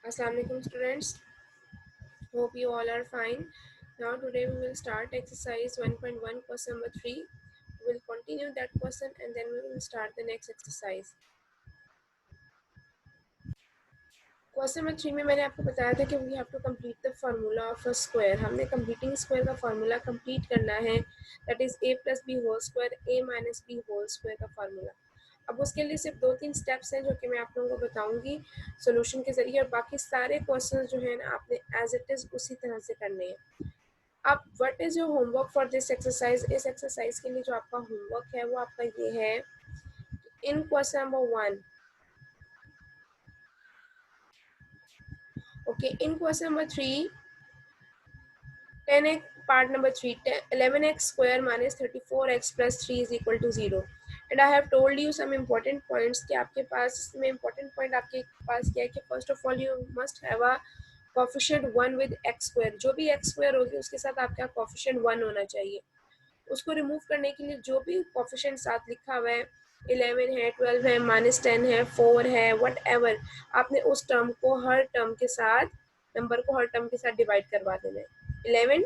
Assalamualaikum students, hope you all are fine. Now today we will start exercise 1.1 question number 3. We will continue that question and then we will start the next exercise. Question number 3 में मैंने आपको बताया था कि we have to complete the formula of a square. हमने completing square का formula complete करना है, that is a plus b whole square a minus b whole square का फार्मूला। अब उसके लिए सिर्फ 2-3 स्टेप्स हैं जो कि मैं आप लोगों को बताऊंगी सोल्यूशन के जरिए, और बाकी सारे क्वेश्चंस जो हैं ना आपने एज इट इज उसी तरह से करने हैं। अब what is your homework for this exercise? इस एक्सरसाइज के लिए जो आपका होमवर्क है वो आपका ये है, इन question number 1, okay, in question number 3 10x part number 3, 11x square minus 34x plus 3 is equal to 0, and I have told you some important points कि आपके पास इसमें important point आपके पास क्या है कि first of all you must have a coefficient 1 with x square। जो भी x square होगी उसके साथ आपका coefficient 1 होना चाहिए। उसको रिमूव करने के लिए जो भी कोफिशिएंट साथ लिखा हुआ है, 11 है, 12 है, -10 है, 4 है, वट एवर, आपने उस टर्म को हर टर्म के साथ, नंबर को हर टर्म के साथ डिवाइड करवा देना है। 11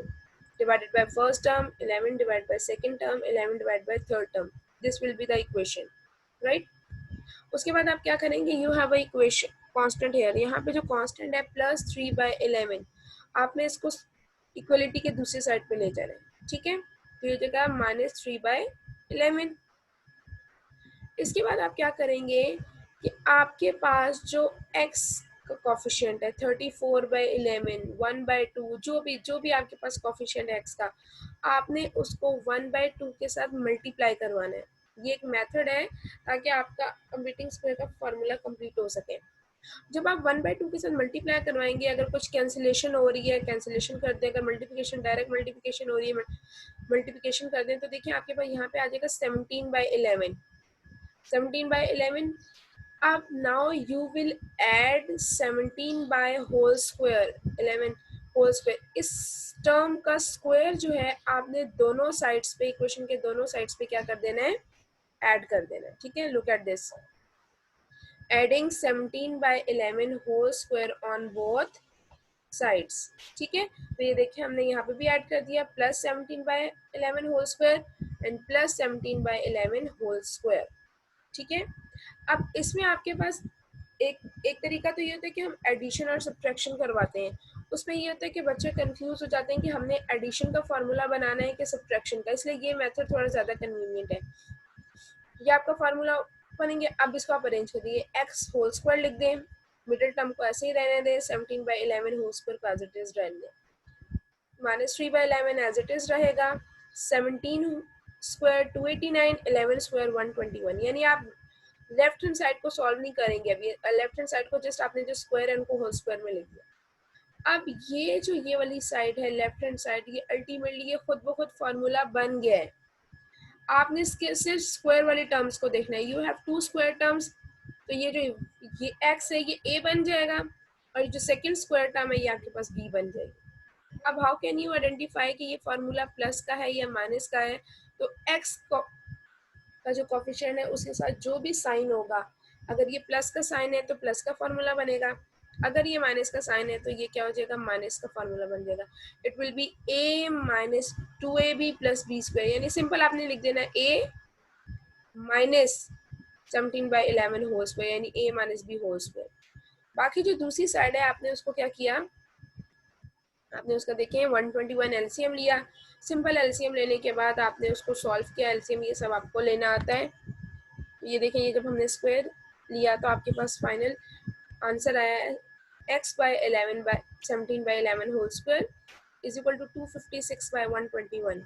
divided by first term, 11 divided by second term, 11 divided by third term, this will be the equation, right. उसके बाद आप क्या करेंगे, you have a equation constant here, यहाँ पे जो कांस्टेंट है +3/11, आपने इसको इक्वलिटी के दूसरी साइड पे ले जाना है, ठीक है। तो ये जगह -3/11। इसके बाद आप क्या करेंगे कि आपके पास जो x का कॉफिशिएंट है 34/11, 1/2, जो भी आपके पास कॉफिशिएंट है x का, आपने उसको 1/2 के साथ मल्टीप्लाई करवाना है। ये एक मेथड है ताकि आपका कंप्लीटिंग स्क्वायर का फॉर्मूला कंप्लीट हो सके। जब आप 1/2 के साथ मल्टीप्लाई करवाएंगे, अगर कुछ कैंसिलेशन हो रही है कैंसिलेशन कर दें, अगर मल्टीप्लिकेशन डायरेक्ट मल्टीप्लिकेशन हो रही है मल्टीप्लिकेशन कर दें, तो देखिए आपके पास यहाँ पे आ जाएगा 17/11, 17/11। अब now you will add 17 by whole square, 11 whole square. इस टर्म का स्क्वायर जो है आपने दोनों साइड्स पे, इक्वेशन के दोनों साइड्स पे क्या कर देना है, ऐड कर देना है, ठीक है। Look at this, adding 17/11 whole square on both sides, ठीक है। तो ये देखिए हमने यहाँ पे भी ऐड कर दिया, +17/11 whole square and +17/11 whole square, ठीक है। अब इसमें आपके पास एक एक तरीका तो ये होता है कि हम एडिशन और सब्ट्रैक्शन करवाते हैं। उसमें ये होता है कि बच्चे कंफ्यूज हो जाते हैं कि हमने एडिशन का फार्मूला बनाना है कि सब्ट्रैक्शन का, इसलिए ये मेथड थोड़ा ज़्यादा कन्वीनियंट है। ये आपका फार्मूला बनेंगे। अब इसको आप अरेंज कर दिए, एक्स होल स्क्वायर लिख दें, मिडिल टर्म को ऐसे ही रहने दें, 17/11 होल स्क्वायर को एज इट इज रहने दें, -3/11 एज इट इज रहेगा, 17 स्क्वायर 289, 11 स्क्वायर 121। यानी आप लेफ्ट हैंड साइड को सॉल्व नहीं करेंगे अभी, लेफ्ट हैंड साइड को जस्ट आपने जो स्क्वायर है उनको होल स्क्वायर में लिख दिया। अब ये जो ये वाली साइड है लेफ्ट हैंड साइड, ये अल्टीमेटली ये खुद ब खुद फार्मूला बन गया है। आपने सिर्फ स्क्वायर वाले टर्म्स को देखना है, यू हैव 2 स्क्वायर टर्म्स, तो ये जो ये x है ये a बन जाएगा, और जो सेकंड स्क्वायर टर्म है ये आपके पास b बन जाएगी। अब हाउ कैन यू आइडेंटिफाई कि ये फार्मूला प्लस का है या माइनस का है? तो x का जो कोफिशिएंट है उसके साथ जो भी साइन होगा, अगर ये प्लस का साइन है तो प्लस का फार्मूला बनेगा, अगर ये माइनस का साइन है तो ये क्या हो जाएगा, माइनस का फार्मूला बन जाएगा। It will be a minus 2ab plus b square, यानी सिंपल आपने लिख देना a माइनस 17/11 होल स्क्वायर, यानी a minus b whole square. बाकी जो दूसरी साइड है आपने उसको क्या किया, आपने उसका देखें 121 एलसीएम लिया। सिंपल एलसीएम लेने के बाद आपने उसको सॉल्व किया, एलसीएम ये सब आपको लेना आता है। ये देखें, ये जब हमने स्क्वायर लिया तो आपके पास फाइनल आंसर आया है x/11/17/11 whole square is equal to 256/121।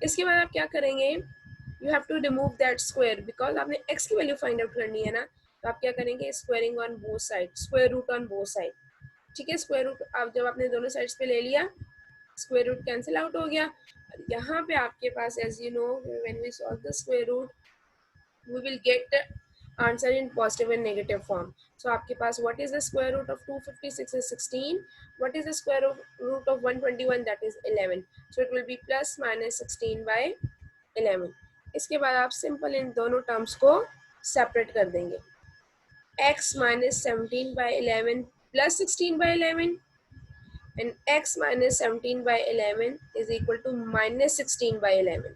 इसके बाद आप क्या करेंगे, you have to remove that square, because आपने x की वैल्यू फाइंड आउट करनी है ना। तो आप क्या करेंगे, squaring on both side, square root on both side, ठीक है। स्क्वायर रूट आप जब आपने दोनों साइड्स पे ले लिया, स्क्वायर रूट कैंसिल आउट हो गया। यहाँ पे आपके पास, as you know, when we solve the square root we will get the answer in positive and negative form. So आपके पास what is the square root of 256 is 16, what is the square root of 121, that is 11. So it will be plus minus 16/11। इसके बाद आप simple in दोनों terms को separate कर देंगे, x minus 17/11 plus 16/11 and x minus 17/11 is equal to minus 16/11।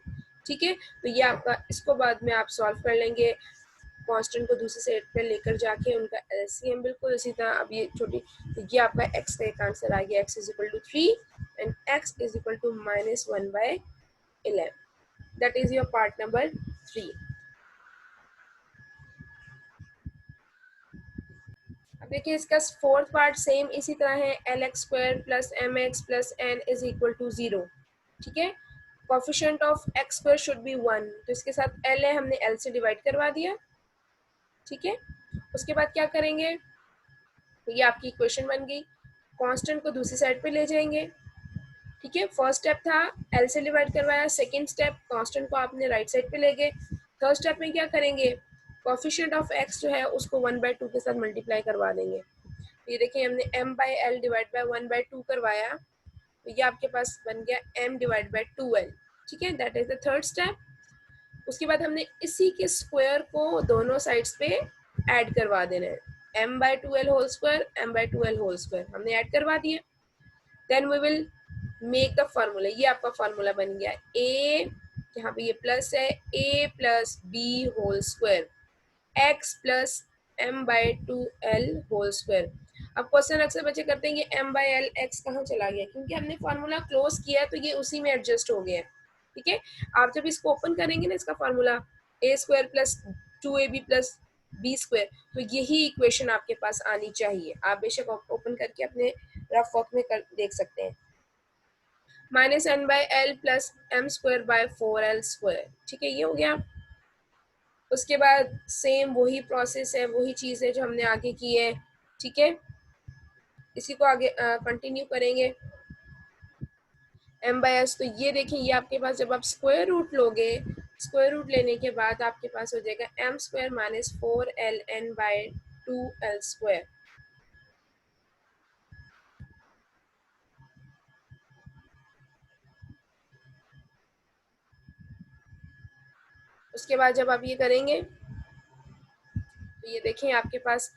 ठीक है, तो ये आपका, इसको बाद में आप सॉल्व कर लेंगे कांस्टेंट को दूसरी साइड पे लेकर जाके उनका एलसीएम। बिल्कुल इसी तरह अब ये छोटी, तो ये आपका x का एक आंसर आ गया, x is equal to 3 and x is equal to minus 1/11। That is your part number 3। अब देखिए इसका फोर्थ पार्ट सेम इसी तरह है, l x square plus m x plus n is equal to 0। ठीक है, coefficient of x square should be 1, तो इसके साथ एल है, हमने एल से डिवाइड करवा दिया। ठीक है, उसके बाद क्या करेंगे, तो ये आपकी इक्वेशन बन गई, कांस्टेंट को दूसरी साइड पे ले जाएंगे। ठीक है, फर्स्ट स्टेप था एल से डिवाइड करवाया, सेकंड स्टेप कांस्टेंट को आपने राइट साइड पे ले गए। थर्ड स्टेप में क्या करेंगे, कोफिशिएंट ऑफ एक्स जो है उसको 1/2 के साथ मल्टीप्लाई करवा देंगे। ये देखिए हमने m by L divide by 1/2 करवाया, तो ये आपके पास बन गया m डिवाइड बाई 2l। ठीक है, that is the third step. उसके बाद हमने इसी के स्क्वायर को दोनों साइड्स पे ऐड करवा देना है, m/2l whole square, m/2l whole square हमने ऐड करवा दिया। Then we will make the formula, ये आपका फार्मूला बन गया a, यहाँ पे ये प्लस है, a plus b whole square x plus m/2l whole square. अब क्वेश्चन अक्सर बच्चे करते हैं कि m/l x कहाँ चला गया, क्योंकि हमने फार्मूला क्लोज किया तो ये उसी में एडजस्ट हो गया। ठीक है, आप जब इसको ओपन करेंगे ना, इसका formula a square plus 2ab plus b square, तो यही इक्वेशन आपके पास आनी चाहिए। आप बेशक ओपन करके अपने रफ वर्क में कर देख सकते हैं। Minus n by l plus m square by 4l square. ठीक है, ये हो गया। उसके बाद सेम वही प्रोसेस है, वही चीज़ है जो हमने आगे की है। ठीक है, इसी को आगे कंटिन्यू करेंगे। m बाई एस, तो ये देखिए ये आपके पास जब आप स्क्वायर रूट लोगे, स्क्वायर रूट लेने के बाद आपके पास हो जाएगा m square minus 4ln by 2l square. उसके बाद जब आप ये करेंगे तो ये देखें आपके पास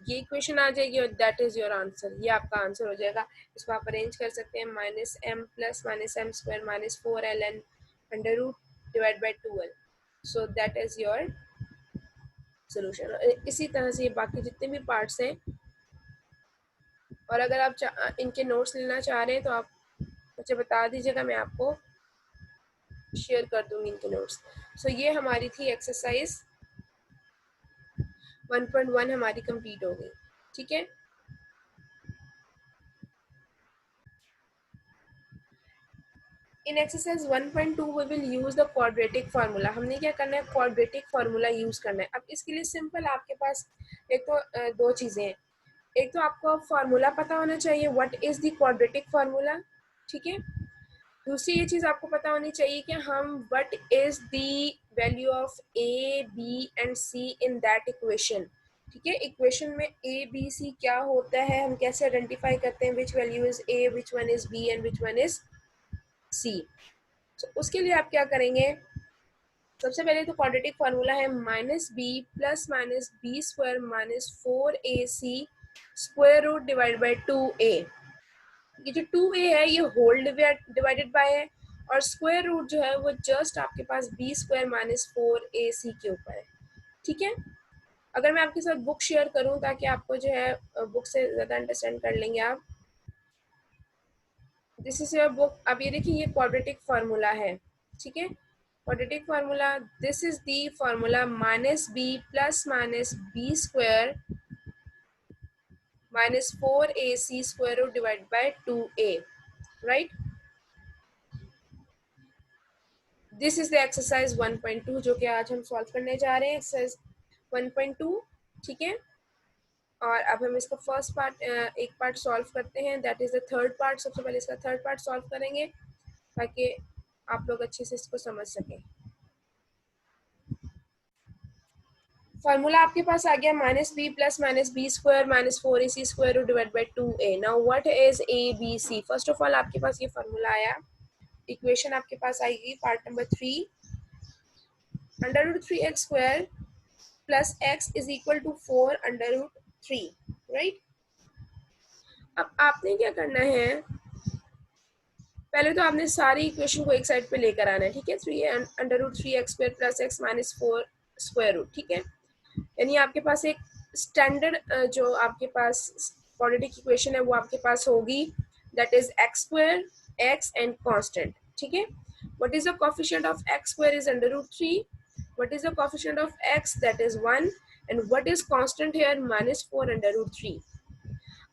ये इक्वेशन आ जाएगी और दैट इज योर आंसर, ये आपका आंसर हो जाएगा। इसको आप अरेंज कर सकते हैं, minus m plus minus m square minus 4ln under root divide by 2l। So that is your solution. इसी तरह से ये बाकी जितने भी पार्ट्स हैं, और अगर आप इनके नोट्स लेना चाह रहे हैं तो आप मुझे बता दीजिएगा, मैं आपको शेयर कर दूंगी इनके नोट्स। सो ये हमारी थी एक्सरसाइज 1.1 हमारी कंप्लीट हो गई। ठीक है, in exercise 1.2 we will use the quadratic formula. हमने क्या करना है, क्वाड्रेटिक फार्मूला यूज करना है। अब इसके लिए सिंपल आपके पास एक तो दो चीजें हैं, एक तो आपको फार्मूला पता होना चाहिए, what is the quadratic formula. ठीक है, दूसरी ये चीज आपको पता होनी चाहिए कि हम what is the value of a b and c in that equation. ठीक है, इक्वेशन में ए बी सी क्या होता है, हम कैसे आइडेंटिफाई करते हैं which value is a, which one is b and which one is c. तो उसके लिए आप क्या करेंगे, सबसे पहले तो क्वाड्रेटिक फार्मूला है minus b plus minus b square minus 4ac square root divide by 2a। ये जो 2a है ये होल डिवाइडेड बाय है, और स्क्वायर रूट जो है वो जस्ट आपके पास बी स्क्वायर माइनस 4ac के ऊपर है। ठीक है, अगर मैं आपके साथ बुक शेयर करूं ताकि आपको जो है बुक से ज़्यादा अंडरस्टैंड कर लेंगे आप, दिस इज योर बुक। अब ये देखिए ये क्वाड्रेटिक फार्मूला है। ठीक है, quadratic formula, this is the formula minus b plus minus b square minus 4ac square root divide by 2a, right. This is the exercise 1.2 जो कि आज हम सॉल्व करने जा रहे हैं, एक्सरसाइज 1.2। ठीक है, और अब हम इसका फर्स्ट पार्ट एक पार्ट सॉल्व करते हैं, that is the third part. सबसे पहले इसका थर्ड पार्ट सॉल्व करेंगे ताकि आप लोग अच्छे से इसको समझ सकें। फार्मूला आपके पास आ गया minus b plus minus b square minus 4ac square root divide by 2a। Now what is a b c, first of all आपके पास ये फार्मूला आया, इक्वेशन आपके पास आएगी part number 3, under root 3x square plus x is equal to 4 under root 3, right. अब आपने क्या करना है, पहले तो आपने सारी इक्वेशन को एक साइड पे लेकर आना है, ठीक है। 3 √3x² + x - 4 स्क्वायर रूट, ठीक है। यानी आपके पास एक स्टैंडर्ड जो आपके पास क्वाड्रेटिक इक्वेशन है वो आपके पास होगी, that is x² x and constant, ठीक है। What is the coefficient of x² is √3, what is the coefficient of x, that is 1, and what is constant here, -4 √3।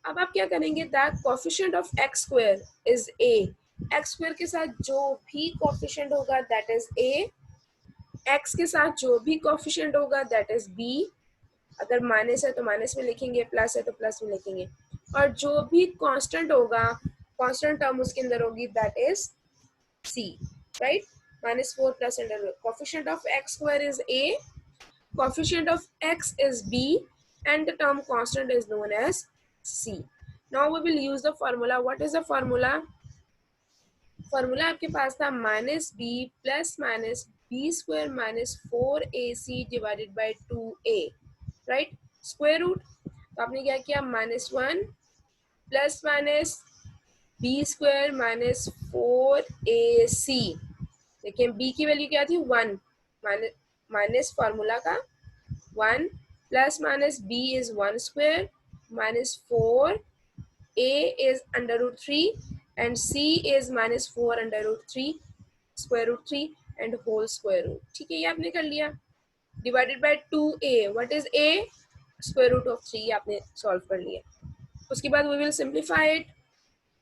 अब आप क्या करेंगे, that coefficient of x² is a, x² के साथ जो भी कोएफिशिएंट होगा दैट इज a, x के साथ जो भी कोएफिशिएंट होगा दैट इज b, अगर माइनस है तो माइनस में लिखेंगे, प्लस है तो प्लस में लिखेंगे, और जो भी कांस्टेंट होगा, कांस्टेंट टर्म उसके अंदर होगी that is c, right. -4 + coefficient of x² is a, coefficient of x is b, and the term constant is known as c. Now we will use the formula. What is the formula? Formula आपके पास था -b + -b² - 4ac divided by 2a, right? Square root, तो आपने क्या किया, -1 + -b² - 4ac। देखिए b की value क्या थी, 1, माइनस फार्मूला का 1 ± b is 1 square -4, a is √3 and c is -4 √3 square root 3 and whole square root, ठीक है। ये आपने कर लिया, divided by 2a, what is a, square root of 3, आपने सॉल्व कर लिया। उसके बाद we will simplify it,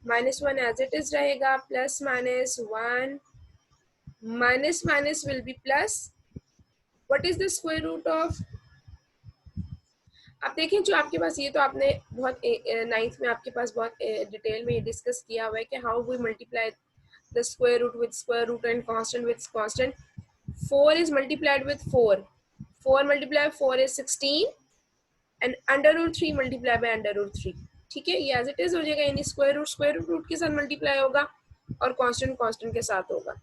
-1 as it is रहेगा, +-1 minus minus will be plus, what is the square root of, आप देखें जो आपके पास, ये तो आपने बहुत नाइन्थ में आपके पास बहुत डिटेल में ये डिस्कस किया हुआ है कि how we multiply the square root with square root and constant with constant. 4 is multiplied with 4, 4 multiplied 4 is 16 and √3 multiplied by √3, ठीक है। ये एज इट इज हो जाएगा, यानी स्क्वायर रूट के साथ मल्टीप्लाई होगा और कांस्टेंट कांस्टेंट के साथ होगा।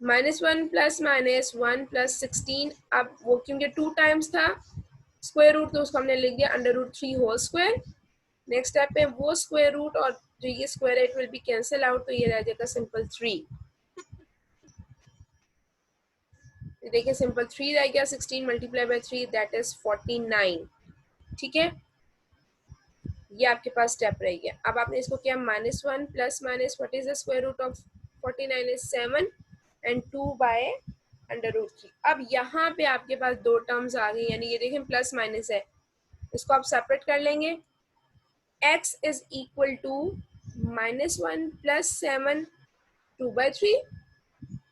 -1 + -1 + 16, अब वो क्योंकि 2 टाइम्स था स्क्वायर रूट तो उसको हमने लिख दिया √3 होल स्क्वायर। नेक्स्ट स्टेप पे वो स्क्वायर रूट और जो ये square it will B cancel out, तो ये रह जाएगा सिंपल 3। देखिए सिंपल 3 रह गया, 16 × 3 दैट इज 49, ठीक है। ये आपके पास स्टेप रह गया। अब आपने इसको किया -1 + what is the square root of 49 is 7 and 2 by √3। अब यहाँ पे आपके पास दो टर्म्स आ गई, यानी ये देखें प्लस माइनस है, इसको आप सेपरेट कर लेंगे। x is equal to -1 + 7 2/3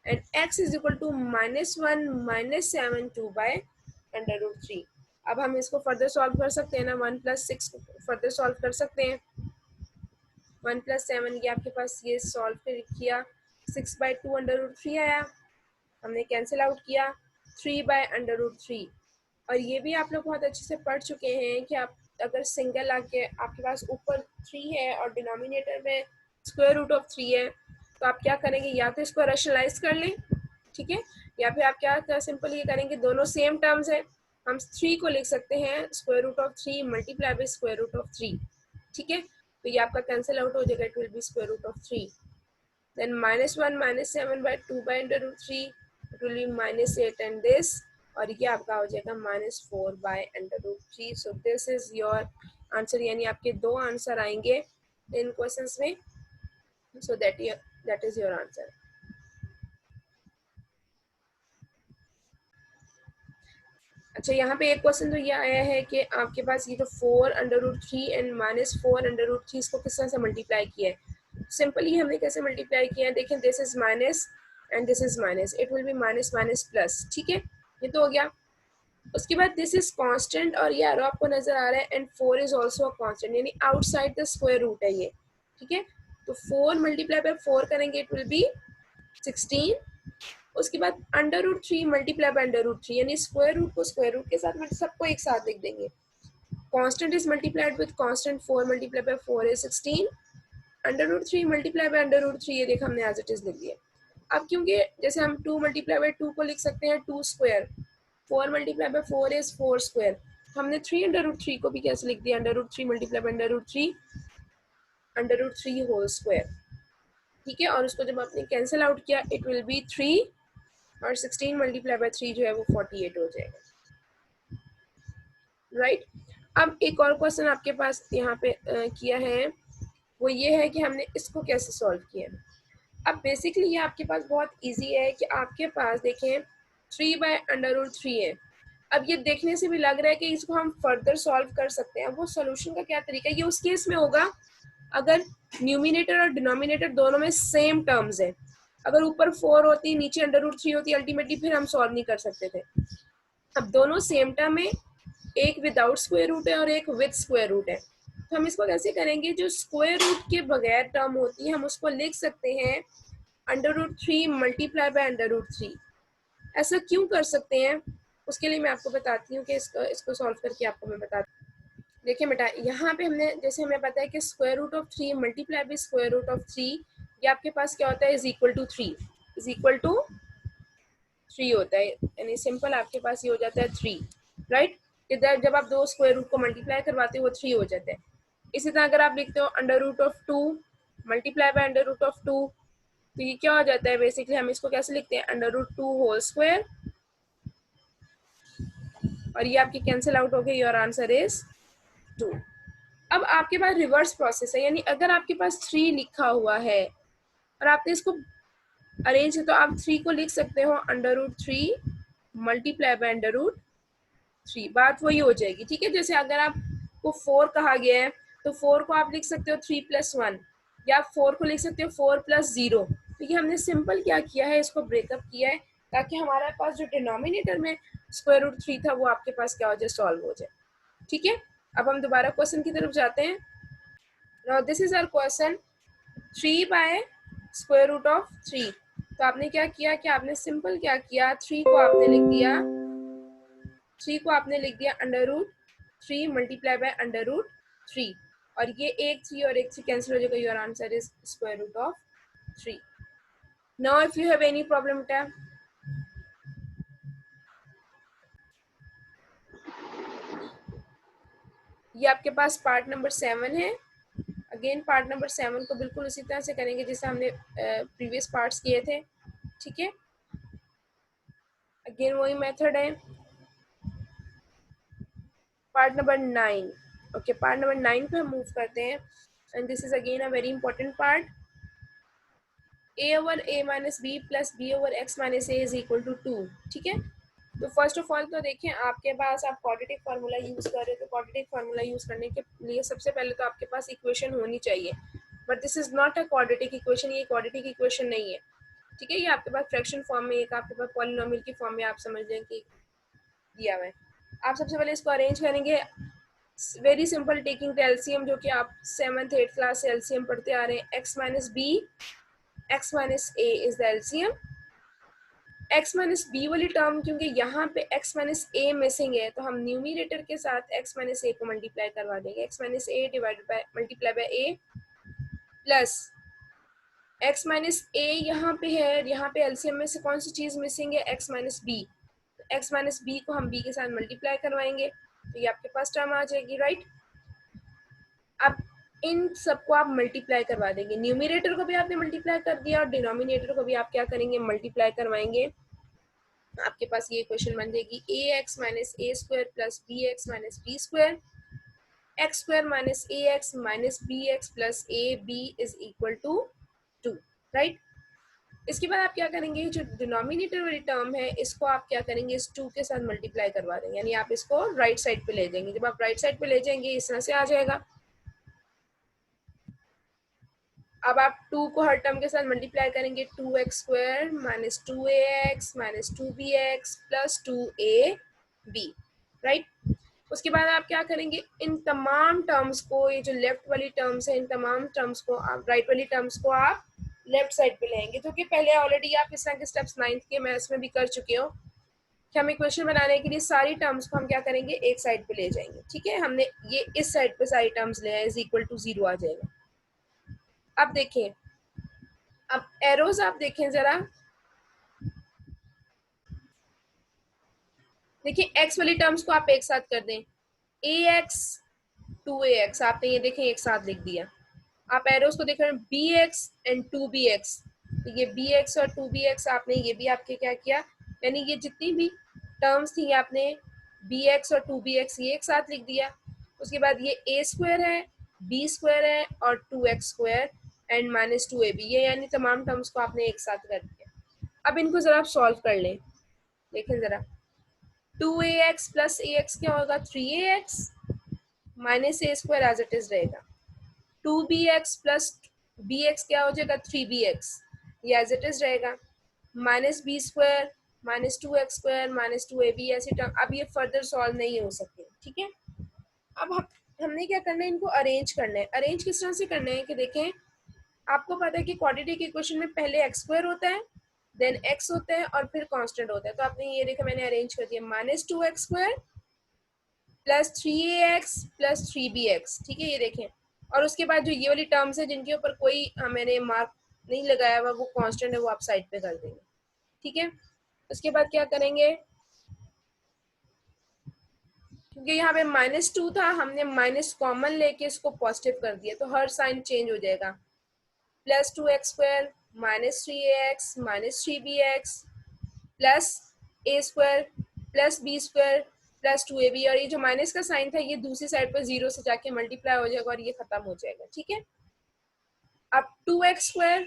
and x is equal to -1 - 7 2/√3। अब हम इसको फर्दर सॉल्व कर सकते हैं ना, 1 + 6 को फर्दर सॉल्व कर सकते हैं। 1 + 7 ये आपके पास ये सॉल्व किया, 6/2 √3 आया, हमने कैंसिल आउट किया 3/√3। और ये भी आप लोग बहुत अच्छे से पढ़ चुके हैं कि आप अगर सिंगल आके आपके पास ऊपर 3 है और डिनोमिनेटर में स्क्वायर रूट ऑफ 3 है, तो आप क्या करेंगे, या तो इसको रैशनलाइज कर लें, ठीक है, या फिर आप क्या सिंपल ये करेंगे, दोनों सेम टर्म्स है, हम 3 को लिख सकते हैं square root of 3 multiply by square root of 3, ठीक है। तो ये आपका कैंसिल आउट हो जाएगा, it will be square root of 3, then -1 - 7 by 2/√3, it will be -8 and this, और ये आपका हो जाएगा -4/√3। So this is your answer, यानी आपके दो आंसर आएंगे इन क्वेश्चंस में, सो दैट इज योर आंसर। अच्छा, यहाँ पे एक क्वेश्चन तो ये आया है कि आपके पास ये जो 4/√3 एंड -4/√3 इसको किस तरह से मल्टीप्लाई किया है। सिंपली हमने कैसे मल्टीप्लाई किया है, देखें this is minus and this is minus, it will B minus minus plus, ठीक है, ये तो हो गया। उसके बाद दिस इज कांस्टेंट और ये एरो आपको नजर आ रहा है, एंड 4 इज ऑल्सो कांस्टेंट, यानी आउटसाइड द स्क्वायर रूट है ये, ठीक है। तो 4 × 4 करेंगे, इट विल बी 16। उसके बाद √3 मल्टीप्लाई बाय √3, यानी स्क्वायर रूट को स्क्वायर रूट के साथ में सबको एक साथ लिख देंगे। Constant is multiplied with constant, 4 × 4 is 16, √3 multiply bye √3, ये देखा हमने एज इट इज लिख दिया। अब क्योंकि जैसे हम 2 × 2 को लिख सकते हैं 2 स्क्वायर, 4 × 4 इज 4 स्क्वायर, हमने 3 √3 को भी कैसे लिख दिया, √3 मल्टीप्लाई बाय √3 होल स्क्वायर, ठीक है। और उसको जब आपने कैंसिल आउट किया इट विल बी 3 और 16 मल्टीप्लाई बाय 3 जो है वो 48 हो जाएगा, राइट। अब एक और क्वेश्चन आपके पास यहाँ पे किया है, वो ये है कि हमने इसको कैसे सॉल्व किया। अब बेसिकली ये आपके पास बहुत इजी है कि आपके पास देखें 3/√3 है। अब ये देखने से भी लग रहा है कि इसको हम फर्दर सॉल्व कर सकते हैं। वो सॉल्यूशन का क्या तरीका है, ये उस केस में होगा अगर न्यूमिनेटर और डिनोमिनेटर दोनों में सेम टर्म्स है। अगर ऊपर 4 होती नीचे √3 होती अल्टीमेटली फिर हम सॉल्व नहीं कर सकते थे। अब दोनों सेम टर्म है, एक विदाउट स्क्वायर रूट है और एक विद स्क्वायर रूट है। तो हम इसको कैसे करेंगे, जो स्क्वायर रूट के बगैर टर्म होती है हम उसको लिख सकते हैं √3 मल्टीप्लाई बाय √3। ऐसा क्यों कर सकते हैं, उसके लिए मैं आपको बताती हूँ कि इसको सॉल्व करके आपको मैं बताती हूँ। देखिए बेटा, यहाँ पे हमने जैसे हमें पता है कि square root of 3 multiply by square root of 3, ये आपके पास क्या होता है, is equal to 3, is equal to 3 होता है, यानी सिंपल आपके पास ये हो जाता है 3, राइट। इधर जब आप दो स्क्वायर रूट को मल्टीप्लाई करवाते हो वो 3 हो जाता है। इसी तरह अगर आप लिखते हो √2 मल्टीप्लाई बाय √2, तो ये क्या हो जाता है, बेसिकली हम इसको कैसे लिखते हैं, √2 होल स्क्वायर, और ये आपकी कैंसिल आउट हो गई, योर आंसर इज 2। अब आपके पास रिवर्स प्रोसेस है, यानी अगर आपके पास 3 लिखा हुआ है और आपने इसको अरेंज है तो आप 3 को लिख सकते हो √3 मल्टीप्लाई बाय √3, बात वही हो जाएगी, ठीक है। जैसे अगर आपको 4 कहा गया है तो 4 को आप लिख सकते हो 3+1, या आप 4 को लिख सकते हो 4+0। तो ये हमने सिंपल क्या किया है, इसको ब्रेकअप किया है ताकि हमारे पास जो डिनोमिनेटर में √3 था वो आपके पास क्या हो जाए, सॉल्व हो जाए, ठीक है। अब हम दोबारा क्वेश्चन की तरफ जाते हैं। Now this is our question 3/√3। तो आपने क्या किया कि आपने सिंपल क्या किया, 3 को आपने लिख दिया, 3 को आपने लिख दिया √3 मल्टीप्लाई बाय √3, और ये एक 3 और एक 3 कैंसिल हो जाएगा, your answer is √3। Now if you have any problem बेटा, ये आपके पास पार्ट नंबर 7 है। अगेन पार्ट नंबर 7 को बिल्कुल उसी तरह से करेंगे जैसे हमने प्रीवियस पार्ट्स किए थे, ठीक है। अगेन वही मेथड है। Part number 9, okay, part number 9 पे हम मूव करते हैं, and this is again a very important part. a/a-b plus b/x-a is equal to 2, ठीक है। तो फर्स्ट ऑफ ऑल तो देखें, आपके पास आप क्वाड्रेटिक फार्मूला यूज कर रहे हो, तो क्वाड्रेटिक फार्मूला यूज करने के लिए सबसे पहले तो आपके पास इक्वेशन होनी चाहिए, but this is not a quadratic equation, ये क्वाड्रेटिक इक्वेशन नहीं है, ठीक है। ये आपके पास फ्रैक्शन फॉर्म में, एक आपके पास पॉलिनोमियल की फॉर्म में आप समझ लें कि दिया हुआ है। आप सबसे पहले इसको अरेंज करेंगे, very simple, taking the LCM, जो कि आप 7th 8th क्लास से एलसीएम पढ़ते आ रहे हैं। x-b x-a is the LCM. x-b वाली टर्म क्योंकि यहाँ पे x-a मिसिंग है तो हम न्यूमिनेटर के साथ x-a को मल्टीप्लाई करवा देंगे, x-a divided by multiply by a plus x-a यहाँ पे है, यहाँ पे एलसीएम में से कौन सी चीज मिसिंग है, x-b। x-b को हम b के साथ मल्टीप्लाई करवाएंगे तो ये आपके पास टर्म आ जाएगी, राइट। अब इन सबको आप मल्टीप्लाई करवा देंगे, न्यूमिनेटर को भी आपने मल्टीप्लाई कर दिया और डिनोमिनेटर को भी आप क्या करेंगे, मल्टीप्लाई करवाएंगे। आपके पास ये क्वेश्चन बन जाएगी ax-a² plus bx-b² x² minus ax minus bx plus ab is equal to 2, right. इसके बाद आप क्या करेंगे, जो डिनोमिनेटर वाली टर्म है इसको आप क्या करेंगे, इस 2 के साथ मल्टीप्लाई करवा देंगे, यानी आप इसको राइट साइड पे ले जाएंगे। जब आप राइट साइड पे ले जाएंगे इस तरह से आ जाएगा। अब आप 2 को हर टर्म के साथ मल्टीप्लाई करेंगे, 2x² minus 2ax minus 2bx plus 2ab, right. उसके बाद आप क्या करेंगे, इन तमाम टर्म्स को, ये जो लेफ्ट वाली टर्म्स है, इन तमाम टर्म्स को आप, राइट वाली टर्म्स को आप लेफ्ट साइड पे लेंगे, जो कि पहले ऑलरेडी आप इस तरह के स्टेप्स 9th के मैथ्स में भी कर चुके हो कि हम इक्वेशन बनाने के लिए सारी टर्म्स को हम क्या करेंगे, एक साइड पे ले जाएंगे, ठीक है। हमने ये इस साइड पे सारी टर्म्स ले आए, इज इक्वल टू 0 आ जाएगा। अब देखें, अब एरोज आप देखें जरा, देखिए एक्स वाली टर्म्स को आप एक साथ कर दें, ए एक्स 2ax, आपने ये देखें एक साथ लिख दिया। आप एरोस को देख रहे हैं बी एक्स एंड 2bx, तो ये बी एक्स और 2bx आपने ये भी आपके क्या किया, यानी ये जितनी भी टर्म्स थी आपने बी एक्स और 2bx ये एक साथ लिख दिया। उसके बाद ये ए स्क्वायर है, बी स्क्वायर है और 2x² एंड -2ab, ये यानी तमाम टर्म्स को आपने एक साथ कर दिया। अब इनको ज़रा आप सॉल्व कर लें, देखें ज़रा। 2ax प्लस ए एक्स क्या होगा, 3ax minus a square as it is रहेगा। 2bx प्लस बी एक्स क्या हो जाएगा, 3bx, ये एज इट इज रहेगा। Minus b square -2x² -2ab, ऐसी टर्म अब ये फर्दर सॉल्व नहीं हो सकते, ठीक है। अब हमने क्या करना है, इनको अरेंज करना है। अरेंज किस तरह से करना है कि देखें, आपको पता है कि क्वाड्रेटिक इक्वेशन में पहले x² होता है, देन x होता है और फिर कांस्टेंट होता है। तो आपने ये देखा मैंने अरेंज कर दिया, -2x² plus 3ax plus 3bx, ठीक है, ये देखें। और उसके बाद जो ये वाली टर्म्स है जिनके ऊपर कोई मैंने मार्क नहीं लगाया हुआ, वो कांस्टेंट है, वो आप साइड पे कर देंगे, ठीक है। उसके बाद क्या करेंगे, क्योंकि यहाँ पे -2 था, हमने माइनस कॉमन लेके इसको पॉजिटिव कर दिया, तो हर साइन चेंज हो जाएगा। +2x² -3ax -3bx plus a² plus b² plus 2ab, और ये जो माइनस का साइन था ये दूसरी साइड पर जीरो से जाके मल्टीप्लाई हो जाएगा और ये खत्म हो जाएगा, ठीक है। अब 2x²,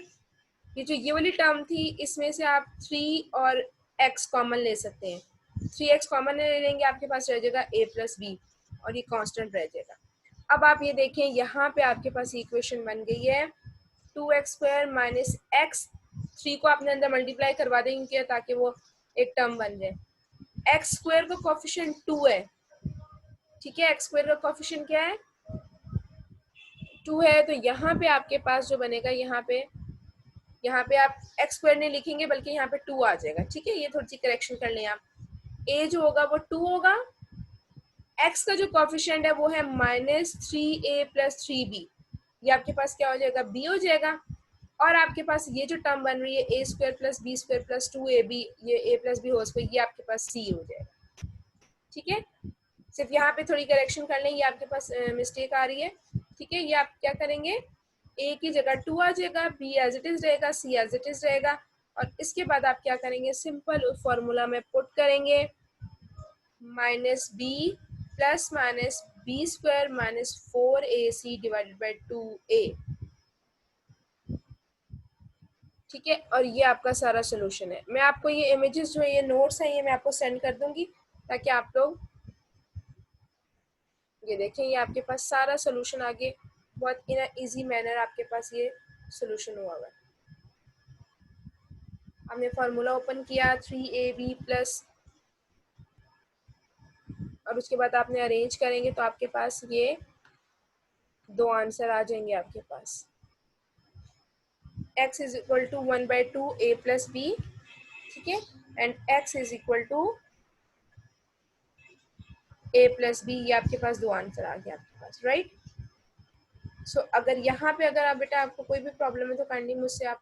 ये जो ये वाली टर्म थी इसमें से आप 3 और x कॉमन ले सकते हैं। 3x कॉमन ले लेंगे, आपके पास रह जाएगा a प्लस बी और ये कांस्टेंट रह जाएगा। अब आप ये देखें, यहाँ पे आपके पास इक्वेशन बन गई है 2x² माइनस एक्स, 3 को आपने अंदर मल्टीप्लाई करवा देंगे ताकि वो एक टर्म बन जाए। x² का कोफिशिएंट 2 है, ठीक है, x² का कोफिशिएंट क्या है, 2 है। तो यहाँ पे आपके पास जो बनेगा, यहाँ पे आप x² नहीं लिखेंगे बल्कि यहाँ पे 2 आ जाएगा, ठीक है। ये थोड़ी सी करेक्शन कर लें आप, a जो होगा वो 2 होगा, x का जो कोफिशिएंट है वो है -3a प्लस 3b, ये आपके पास क्या हो जाएगा, b हो जाएगा। और आपके पास ये जो टर्म बन रही है a² plus b² plus 2ab, ये a plus b whole square, ये आपके पास c हो जाएगा, ठीक है। सिर्फ यहाँ पे थोड़ी करेक्शन कर लें, ये आपके पास मिस्टेक आ रही है, ठीक है। ये आप क्या करेंगे, a की जगह 2 आ जाएगा, b एज इट इज रहेगा, c एज इट इज रहेगा, और इसके बाद आप क्या करेंगे, सिंपल फॉर्मूला में पुट करेंगे -b plus -b² -4ac divided by 2a, ठीक है। और ये आपका सारा सोल्यूशन है। मैं आपको ये इमेजेस जो है, ये नोट्स हैं, ये मैं आपको सेंड कर दूंगी ताकि आप लोग ये देखें। ये आपके पास सारा सोल्यूशन आगे बहुत इन इजी मैनर आपके पास ये सोल्यूशन हुआ हुआ है। हमने फार्मूला ओपन किया 3ab प्लस, और उसके बाद आपने अरेंज करेंगे तो आपके पास ये दो आंसर आ जाएंगे आपके पास। x is equal to 1/2 a plus b, ठीक है, and x is equal to a plus b, ये आपके पास दो आंसर आ गया आपके पास, राइट। सो अगर यहाँ पे अगर आप बेटा आपको कोई भी प्रॉब्लम है तो काइंडली मुझसे आप